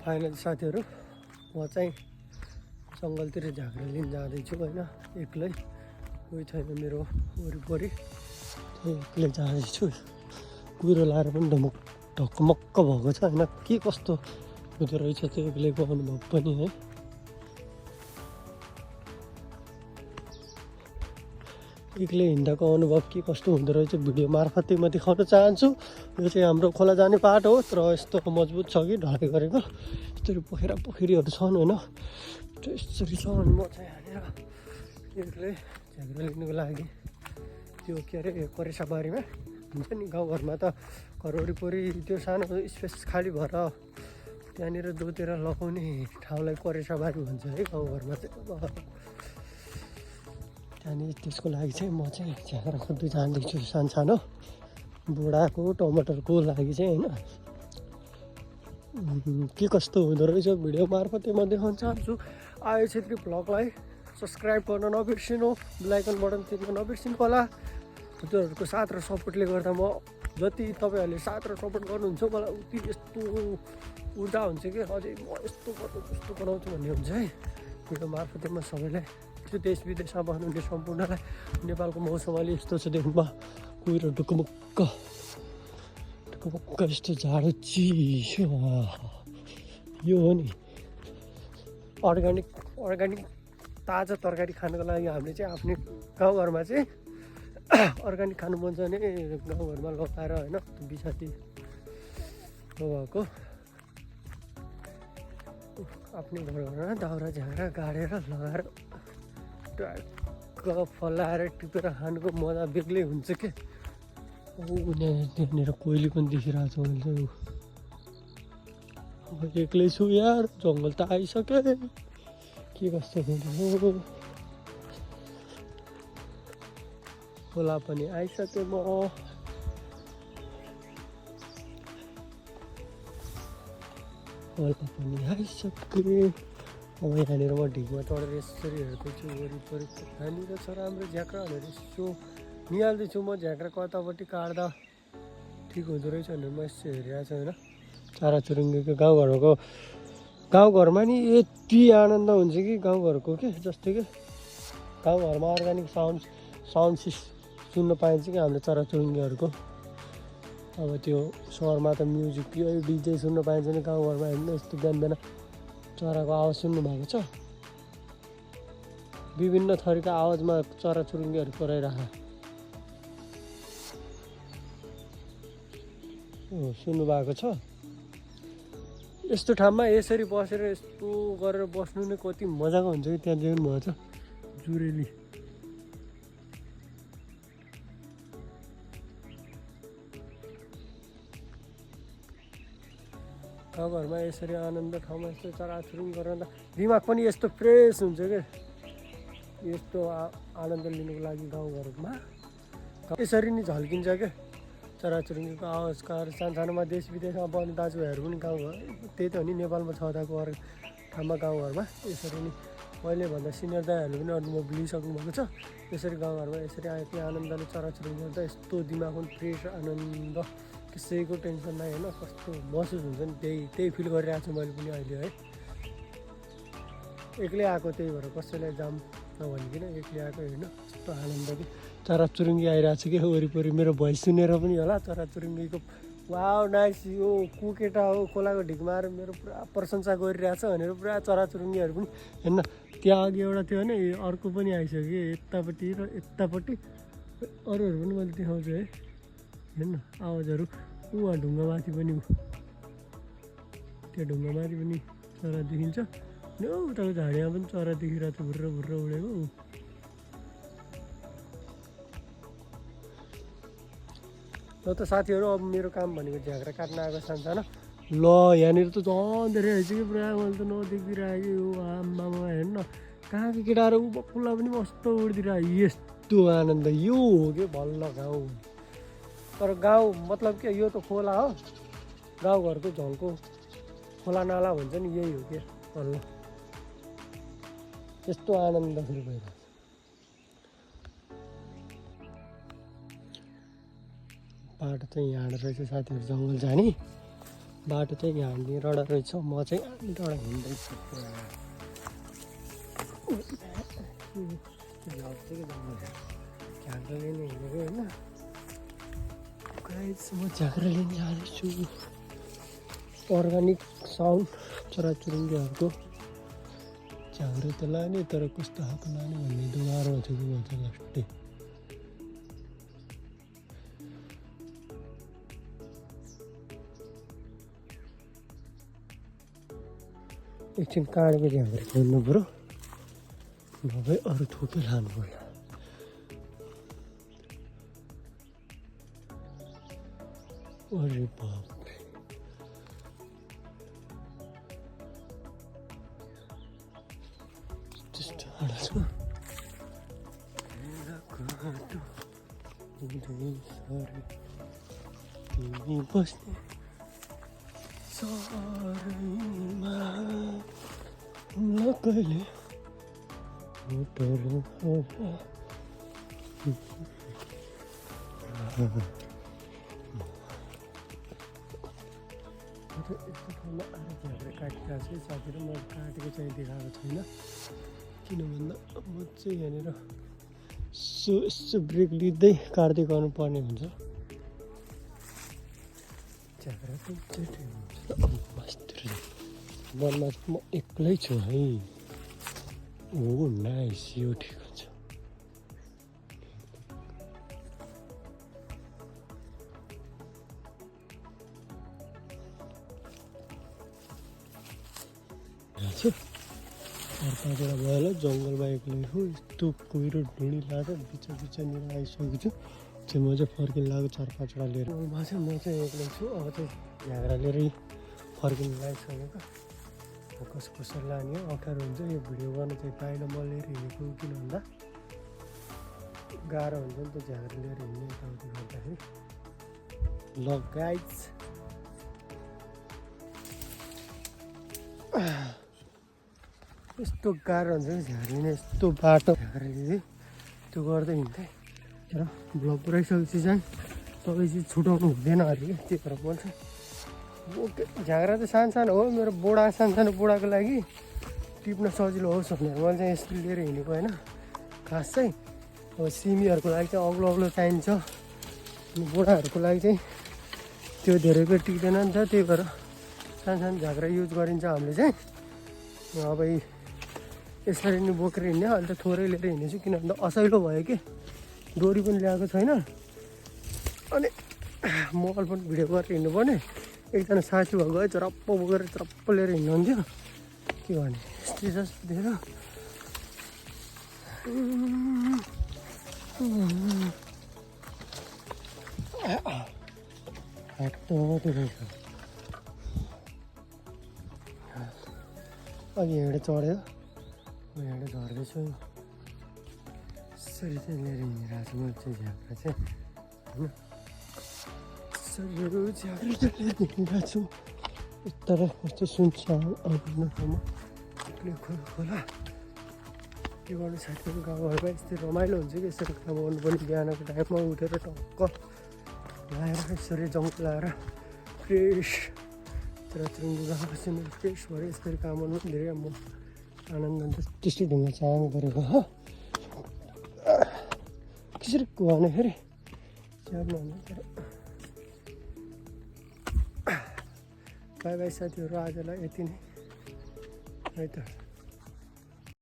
Final साथीहरू म चाहिँ जङ्गलतिर झाँक्री लिन जाँदैछु होइन, एक्लै, कोही छैन मेरो वरिपरि, एक्लै जाँदैछु। कुहिरो लाएर पनि ढकमक्क भएको छ होइन, के कस्तो हुँदो रहेछ त्यो एक्लैको अनुभव पनि है। एक्लै हिँड्दाको अनुभव के कस्तो हुँदो रहेछ भिडियो मार्फतै म देखाउन चाहन्छु। यो चाहिँ हाम्रो खोला जाने बाटो हो, तर यस्तो मजबुत छ कि ढलाइ गरेको, यस्तरी पोखरीहरू छन् होइन, यसरी छ। अनि म चाहिँ यहाँनिर एक्लै झाँक्री लिनुको लागि त्यो के अरे करेसाबारीमा हुन्छ नि, गाउँघरमा त घर वरिपरि त्यो सानो स्पेस खाली भएर त्यहाँनिर जोतेर लगाउने ठाउँलाई करेसाबारी भन्छ है गाउँघरमा चाहिँ। त्यहाँनिर त्यसको लागि चाहिँ म चाहिँ झाँक्रा खोज्दै जाँदैछु, सानो बुढाको टमाटरको लागि चाहिँ होइन। के कस्तो हुँदो रहेछ भिडियो मार्फतै म देखाउन चाहन्छु। आयो छेत्री भ्लगलाई सब्सक्राइब गर्न नबिर्सिनु, बेल आइकन बटन थिच्न नबिर्सिनु होला। हजुरहरूको साथ र सपोर्टले गर्दा म जति तपाईँहरूले साथ र सपोर्ट गर्नुहुन्छ मलाई उति यस्तो ऊर्जा हुन्छ कि अझै म यस्तो गर्छु त्यस्तो बनाउँछु भन्ने हुन्छ है। भिडियो मार्फतै म सबैलाई त्यो देश विदेशमा बस्नुहुने सम्पूर्णलाई नेपालको मौसम अलि यस्तो छ देख्नुमा, कुहिरो ढुकमुक्क यस्तो जाडो चिसो। यो हो नि अर्ग्यानिक ताजा तरकारी खानुको लागि हामीले चाहिँ आफ्नै गाउँघरमा चाहिँ अर्ग्यानिक खानु मन छ भने गाउँघरमा लगाएर होइन, बिसाती लगाएको आफ्नै घरमा दाउरा झाँक्रा गाडेर लगाएर ट्याक्क फलाएर टिपेर खानुको मजा बेग्लै हुन्छ के। त्यहाँनिर कोइली पनि देखिरहेको छ मैले। अब एक्लै छु यार, जङ्गल त आइसक्यो, के कस्तो हुँदो। खोला पनि आइसक्यो, म खोला पनि आइसक्यो। अब यहाँनिर म ढिकमा चढेर यसरी हेर्दैछु वरिपरि यहाँनिर छ राम्रो झ्याक्रा भनेर यसो निहाल्दैछु म। झ्याक्रा कतापट्टि काट्दा ठिक हुँदो रहेछ भनेर म यसो हेरिरहेको छु होइन। चराचुरुङ्गीको गाउँघरमा नि यति आनन्द हुन्छ कि गाउँघरको के जस्तै कि गाउँघरमा अर्ग्यानिक साउन्ड सुन्न पाइन्छ कि हामीले चराचुरुङ्गीहरूको। अब त्यो सहरमा त म्युजिक यो डिजे सुन्न पाइन्छ नि, गाउँघरमा हेर्नु यस्तो बिहान चराको आवाज सुन्नुभएको छ, विभिन्न थरीका आवाजमा चराचुरुङ्गीहरू कराइराख सुन्नुभएको छ। यस्तो ठाउँमा यसरी बसेर यस्तो गरेर बस्नु नै कति मजाको हुन्छ कि। त्यहाँ देख्नुभएको छ जुरेली, गाउँघरमा यसरी आनन्द ठाउँमा यस्तो चराचुरुङ्गी गरेर दिमाग पनि यस्तो फ्रेस हुन्छ क्या। यस्तो आनन्द लिनुको लागि गाउँघरमा यसरी नै झल्किन्छ क्या चराचुरुङ्गीको आवाजकार। सानोमा देश विदेशमा बस्ने दाजुभाइहरू पनि गाउँघर त्यही त हो नि, नेपालमा छँदाको अरू ठाउँमा गाउँघरमा यसरी नै मैले भन्दा सिनियर दाइहरूले पनि अनुभव लिइसक्नु भएको छ। यसरी गाउँघरमा यसरी आएको आनन्दले चराचुरुङ्गी गर्दा यस्तो दिमाग पनि फ्रेस, आनन्द, कसैको टेन्सन नै होइन, कस्तो महसुस हुन्छ नि त्यही फिल गरिरहेको छु मैले पनि अहिले है। एक्लै आएको त्यही भएर कसैलाई जाम नभनिकन एक्लै आएको होइन, यस्तो आनन्द कि चराचुरुङ्गी आइरहेको छ कि वरिपरि। मेरो भोइस सुनेर पनि होला चराचुरुङ्गीको वाउ नाइस, यो कुकेटा हो खोलाको ढिकमा आएर मेरो पुरा प्रशंसा गरिरहेछ भनेर पुरा चराचुरुङ्गीहरू पनि हेर्न। त्यहाँ अघि एउटा थियो भने अर्को पनि आइसक्यो यतापट्टि र यतापट्टि, अरूहरू पनि मैले देखाउँछु है हेर्न आवाजहरू। उहाँ ढुङ्गामाथि पनि, त्यो ढुङ्गामाथि पनि चरा देखिन्छ, उताको झाडीमा पनि चरा देखिरहेको छ भुर्र उडेको। ल त साथीहरू, अब मेरो काम भनेको झाँक्रा काट्न आएको सानो। ल यहाँनिर त झन् धेरै रहेछ कि पुरा, मैले त नदेखिरहेको यो आम्मामा हेर्न, कहाँको केटाहरू बकुल्ला पनि मस्तो उडिदिरहेको। यस्तो आनन्द यो हो कि भल्ल गाउँ। तर गाउँ मतलब के, यो त खोला हो, गाउँघरको झल्को खोला नाला भन्छ नि, यही हो क्या भल्ल। यस्तो आनन्द फेरि भइरहेको छ। बाटो चाहिँ यहाँबाट रहेछ साथीहरू जङ्गल जाने। बाटो चाहिँ हामी टाढा रहेछ म चाहिँ हामी टाढा हिँड्दैछु झाँक्रा लिन हिँडेको होइन गाइस म झाँक्रा लिन जाँदैछु अर्ग्यानिक साउन्ड चराचुरुङ्गीहरूको झाँक्रा त लाने तर कस्तो खालको लाने भन्ने दुगारो छ कि भन्छ लास्टै एकछिन काँडेको झाँक्रा खोज्नु पऱ्यो नभए अरू थोकै लानु पर्यो अरे बापरे त्यस्तो टाढा छ तिमी बस्ने सरैमा कहिले यस्तो ठाउँमा आएर झाँक्रा काटिरहेको छु साथीहरू मैले काटेको चाहिँ देखाएको छैन किन भन्दा म चाहिँ यहाँनिर यसो ब्रेक लिँदै काट्दै गर्नुपर्ने हुन्छ झाँक्रा त चेटै हुन्छ वनमा म एक्लै छु है हो नाइस यो ठिक हुन्छ अर्काबाट भयो जङ्गलमा एक्लै हो यस्तो कुहिरो ढुँडी लाग्छ बिचनिर आइसकेको छु चाहिँ म चाहिँ फर्किनु लाग्यो 4-5वटा लिएर म चाहिँ एक्लै छु अब चाहिँ झाँक्रा लिएरै फर्किनु लागिसकेको कसो लाने हो अप्ठ्यारो हुन्छ यो भिडियो गर्नु चाहिँ पाइनँ म लिएर हिँडेको किन भन्दा गाह्रो हुन्छ नि त झाँक्रा लिएर हिँड्ने यताउति गर्दाखेरि ल गाइज यस्तो गाह्रो हुन्छ नि झाँक्रा लिने यस्तो बाटो झाँक्रा लिँदै त्यो गर्दै हिँड्थेँ र ब्लग पुऱ्याइसकेपछि चाहिँ तपाईँ चाहिँ छुटाउनु हुँदैन अरे त्यही भएर बोल्छ ओके झाँक्रा त सानो हो मेरो सानो बुढाको लागि टिप्न सजिलो होस् भनेर मैले चाहिँ यस्तो लिएर हिँडेको होइन खास चाहिँ अब सिमीहरूको लागि चाहिँ अग्लो चाहिन्छ अनि बुढाहरूको लागि चाहिँ त्यो धेरैको टिक्दैन नि त त्यही भएर सानो झाँक्रा युज गरिन्छ हामीले चाहिँ अब यसरी नै बोकेर हिँड्ने अहिले त थोरै लिएर हिँडेछु किन भन्दा असैलो भयो कि डोरी पनि ल्याएको छैन अनि मोबाइल पनि भिडियो गरेर हिँड्नुपर्ने एकजना साथी भएको है चरप्प बोकेर चरप्प लिएर हिँड्नुहुन्थ्यो के भने यस्तै जस्तो दिएर अघि हिँडे चढ्यो म हिँडे झर्दैछु यसरी चाहिँ लिएर हिँडिरहेको छु म चाहिँ झाँक्रा चाहिँ होइन यसरी झाँक्रा चाहिँ लिएर हिँडिरहेको छु तर कस्तो सुनसान आउनु ठाउँमा एक्लै खोला के गर्नु साथीहरू गाउँघरमा यस्तै रमाइलो हुन्छ कि यसरी काम गर्नु पनि बिहानको टाइममा उठेर टक्क लाएर यसरी जङ्गल लाएर फ्रेस चराचुरुङ्गी गएपछि मैले फ्रेस भएर यसरी काम गर्नु पनि धेरै म आनन्द त्यस्तै ढुङ्गा चाहनु परेको हो कसरी भन्दाखेरि च्याप्नु भन्नु बाई बाई साथीहरू आजलाई यति नै है त।